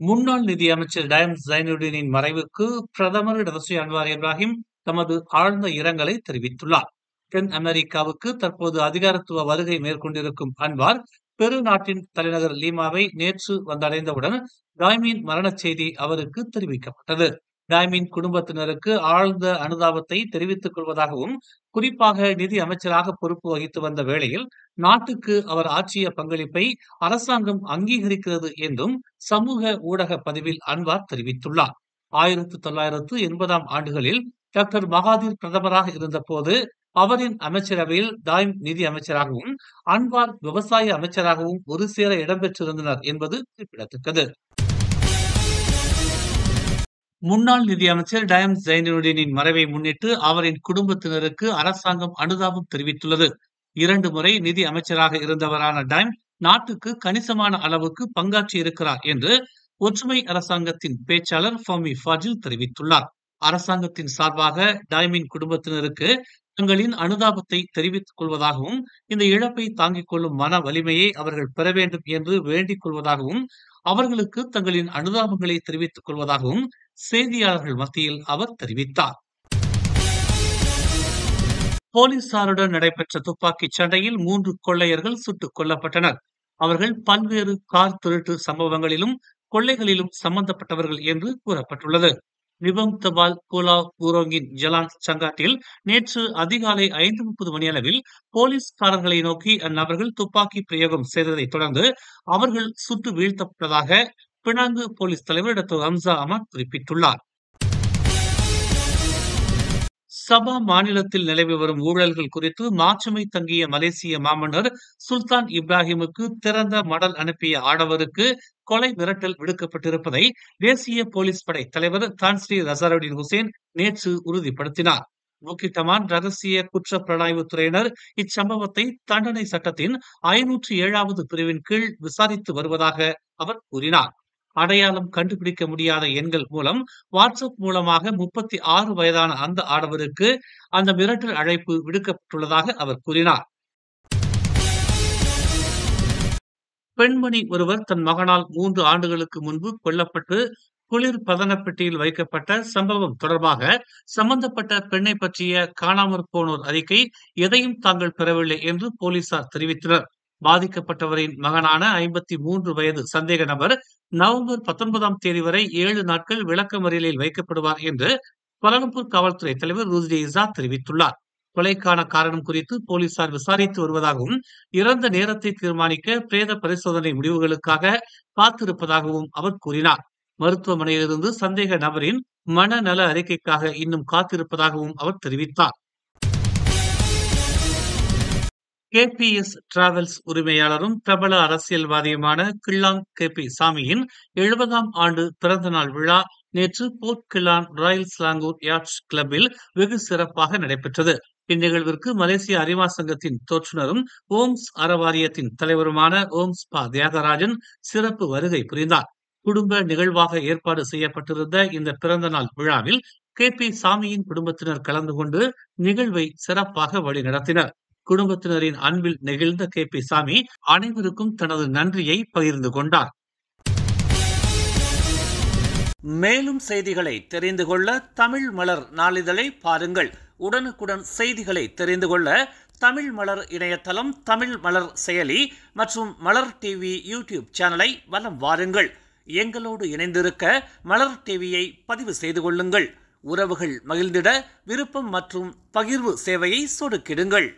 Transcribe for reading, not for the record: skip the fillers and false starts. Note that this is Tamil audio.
முன்னாள் நிதியமைச்சர் டயம் ஜைனுடீனின் மறைவுக்கு பிரதமர் டதஸ்ரீ அன்வார் இப்ராஹிம் தமது ஆழ்ந்த இரங்கலை தெரிவித்துள்ளார். தென் அமெரிக்காவுக்கு தற்போது அதிகாரத்துவ வருகை மேற்கொண்டிருக்கும் அன்வார் பெரு நாட்டின் தலைநகர் லீமாவை நேற்று வந்தடைந்தவுடன் டாய்மின் மரணச் செய்தி அவருக்கு தெரிவிக்கப்பட்டது. டாய்மின் குடும்பத்தினருக்கு ஆழ்ந்த அனுதாபத்தை தெரிவித்துக் கொள்வதாகவும், குறிப்பாக நிதி அமைச்சராக பொறுப்பு வகித்து வந்த வேளையில் நாட்டுக்கு அவர் ஆற்றிய பங்களிப்பை அரசாங்கம் அங்கீகரிக்கிறது என்றும் சமூக ஊடக பதிவில் அன்வார் தெரிவித்துள்ளார். 1980 ஆண்டுகளில் டாக்டர் மகாதீர் பிரதமராக இருந்தபோது அவரின் அமைச்சரவையில் டாய்ம் நிதி அமைச்சராகவும் அன்வார் விவசாய அமைச்சராகவும் ஒரு சேர இடம்பெற்றிருந்தனர் என்பது குறிப்பிடத்தக்கது. முன்னாள் நிதியமைச்சர் டயம் ஜைனுடீனின் மறைவை முன்னிட்டு அவரின் குடும்பத்தினருக்கு அரசாங்கம் அனுதாபம் தெரிவித்துள்ளது. 2 முறை நிதி அமைச்சராக இருந்தவரான டைம் நாட்டுக்கு கணிசமான அளவுக்கு பங்காற்றி இருக்கிறார் என்று ஒற்றுமை அரசாங்கத்தின் பேச்சாளர் ஃபமி ஃபாஜில் தெரிவித்துள்ளார். அரசாங்கத்தின் சார்பாக டைமின் குடும்பத்தினருக்கு தங்களின் அனுதாபத்தை தெரிவித்துக் கொள்வதாகவும், இந்த இழப்பை தாங்கிக் கொள்ளும் மன வலிமையை அவர்கள் பெற வேண்டும் என்று வேண்டிக் கொள்வதாகவும், அவர்களுக்கு தங்களின் அனுதாபங்களை தெரிவித்துக் கொள்வதாகவும் செய்தியாளர்கள் மத்தியில் அவர் தெரிவித்தார். போலீசாருடன் நடைபெற்ற துப்பாக்கிச் சண்டையில் 3 கொள்ளையர்கள் சுட்டுக் கொல்லப்பட்டனர். அவர்கள் பல்வேறு கார் திருட்டு சம்பவங்களிலும் கொள்ளைகளிலும் சம்பந்தப்பட்டவர்கள் என்று கூறப்பட்டுள்ளது. நிபம் தபால் புலாவ் பூரோங்கின் ஜலான் சங்காட்டில் நேற்று அதிகாலை 5:30 மணியளவில் போலீஸ்காரர்களை நோக்கி அந்நபர்கள் துப்பாக்கி பிரயோகம் செய்ததைத் தொடர்ந்து அவர்கள் சுட்டு வீழ்த்தப்பட்டதாக பினாங்கு போலீஸ் தலைவர் டாக்டர் ஹம்சா அமத் குறிப்பிட்டுள்ளார். சபா மாநிலத்தில் நிலவி வரும் ஊழல்கள் குறித்து மாட்சிமை தங்கிய மலேசிய மாமன்னர் சுல்தான் இப்ராஹிமுக்கு திறந்த மடல் அனுப்பிய ஆடவருக்கு கொலை மிரட்டல் விடுக்கப்பட்டிருப்பதை தேசிய போலீஸ் படை தலைவர் தான் ஸ்ரீ ரசாருடின் ஹுசேன் நேற்று உறுதிப்படுத்தினார். முக்கிட்டமான் ரகசிய குற்ற புலனாய்வு துறையினர் இச்சம்பவத்தை தண்டனை சட்டத்தின் 507வது பிரிவின் கீழ் விசாரித்து வருவதாக அவர் கூறினார். அடையாளம் கண்டுபிடிக்க முடியாத எண்கள் மூலம் வாட்ஸ்அப் மூலமாக 36 வயதான அந்த ஆடவருக்கு அந்த மிரட்டல் அழைப்பு விடுக்கப்பட்டுள்ளதாக அவர் கூறினார். பெண்மணி ஒருவர் தன் மகனால் 3 ஆண்டுகளுக்கு முன்பு கொல்லப்பட்டு குளிர் பதனப்பெட்டியில் வைக்கப்பட்ட சம்பவம் தொடர்பாக சம்பந்தப்பட்ட பெண்ணை பற்றிய காணாமற் போனோர் அறிக்கை எதையும் தாங்கள் பெறவில்லை என்று போலீசார் தெரிவித்தனர். பாதிக்கப்பட்டவரின் மகனான 53 வயது சந்தேக நபர் நவம்பர் 19 வரை 7 நாட்கள் விளக்கமறியலில் வைக்கப்படுவார் என்று கோலாலம்பூர் காவல்துறை தலைவர் ருஸ்டி இசா தெரிவித்துள்ளார். கொலைக்கான காரணம் குறித்து போலீசார் விசாரித்து வருவதாகவும், இறந்த நேரத்தை தீர்மானிக்க பிரேத பரிசோதனை முடிவுகளுக்காக காத்திருப்பதாகவும் அவர் கூறினார். மருத்துவமனையிலிருந்து சந்தேக நபரின் மனநல அறிக்கைக்காக இன்னும் காத்திருப்பதாகவும் அவர் தெரிவித்தார். KPS டிராவல்ஸ் உரிமையாளரும் பிரபல அரசியல்வாதியுமான கிள்ளான் KP சாமியின் 70ஆம் ஆண்டு பிறந்த நாள் விழா நேற்று போர்ட் கிள்ளான் ராயல் ஸ்லாங்கூர் யாட்ச் கிளப்பில் வெகு சிறப்பாக நடைபெற்றது. இந்நிகழ்விற்கு மலேசிய அறிவா சங்கத்தின் தோற்றுநரும் ஓம்ஸ் அறவாரியத்தின் தலைவருமான ஓம்ஸ் பா தியாகராஜன் சிறப்பு வருகை புரிந்தார். குடும்ப நிகழ்வாக ஏற்பாடு செய்யப்பட்டிருந்த இந்த பிறந்த நாள் விழாவில் KP சாமியின் குடும்பத்தினர் கலந்து கொண்டு நிகழ்வை சிறப்பாக வழிநடத்தினர். குடும்பத்தினரின் அன்பில் நெகிழ்ந்த KP சாமி அனைவருக்கும் தனது நன்றியை பகிர்ந்து கொண்டார். மேலும் செய்திகளை தெரிந்து கொள்ள தமிழ் மலர் நாளிதழை பாருங்கள். உடனுக்குடன் செய்திகளை தெரிந்து கொள்ள தமிழ் மலர் இணையதளம், தமிழ் மலர் செயலி மற்றும் மலர் டிவி யூடியூப் சேனலை வலம் வாருங்கள். எங்களோடு இணைந்திருக்க மலர் டிவியை பதிவு செய்து கொள்ளுங்கள். உறவுகள் மகிழ்ந்திட விருப்பம் மற்றும் பகிர்வு சேவையை சொடுக்கிடுங்கள்.